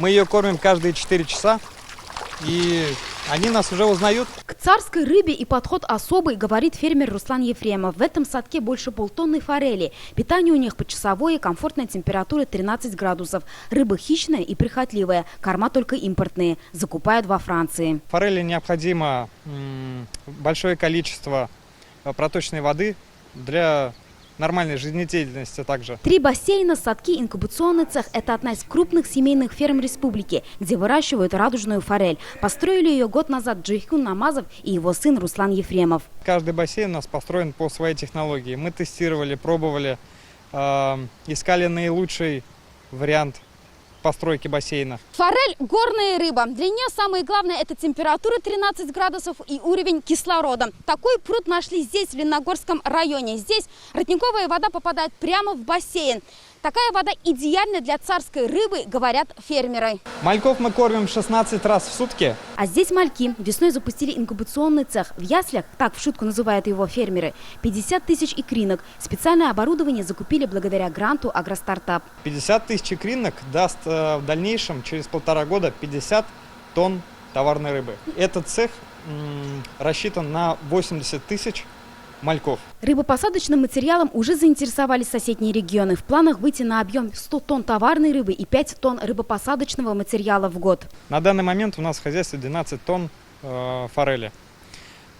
Мы ее кормим каждые 4 часа, и они нас уже узнают. К царской рыбе и подход особый, говорит фермер Руслан Ефремов. В этом садке больше полтонны форели. Питание у них почасовое, комфортная температура 13 градусов. Рыба хищная и прихотливая. Корма только импортные. Закупают во Франции. Форели необходимо большое количество проточной воды для нормальной жизнедеятельности также. 3 бассейна, садки, инкубационный цех – это одна из крупных семейных ферм республики, где выращивают радужную форель. Построили ее год назад Джейхун Намазов и его сын Руслан Ефремов. Каждый бассейн у нас построен по своей технологии. Мы тестировали, пробовали, искали наилучший вариант постройки бассейна. Форель – горная рыба. Для нее самое главное – это температура 13 градусов и уровень кислорода. Такой пруд нашли здесь, в Леногорском районе. Здесь родниковая вода попадает прямо в бассейн. Такая вода идеальна для царской рыбы, говорят фермеры. Мальков мы кормим 16 раз в сутки. А здесь мальки. Весной запустили инкубационный цех. В яслях, так в шутку называют его фермеры, 50 тысяч икринок. Специальное оборудование закупили благодаря гранту «Агростартап». 50 тысяч икринок даст в дальнейшем, через 1,5 года, 50 тонн товарной рыбы. Этот цех рассчитан на 80 тысяч мальков. Рыбопосадочным материалом уже заинтересовались соседние регионы. В планах выйти на объем 100 тонн товарной рыбы и 5 тонн рыбопосадочного материала в год. На данный момент у нас в хозяйстве 12 тонн форели.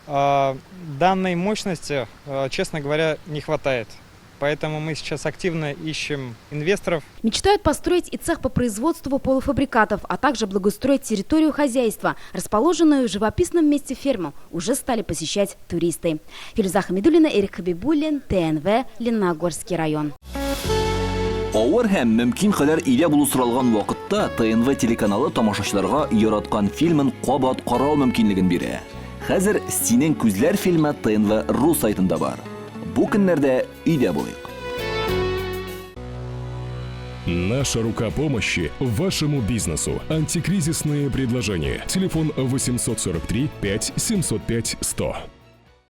Данной мощности, честно говоря, не хватает. Поэтому мы сейчас активно ищем инвесторов. Мечтают построить и цех по производству полуфабрикатов, а также благоустроить территорию хозяйства. Расположенную в живописном месте ферму уже стали посещать туристы. Фируза Хамидуллина, Эрик Хабибуллин, ТНВ, Леногорский район. Авыр һәм мөмкин кадәр илә булу соралган вакытта ТНВ телеканалы тамашачыларга яраткан фильмын кабат карау мөмкинлеген бирә. Хәзер "Синең күзләр" фильмы ТНВ рус сайтында бар. Бу көннәрдә өйдә булыйк. Наша рука помощи вашему бизнесу. Антикризисные предложения. Телефон 843 5 705 100.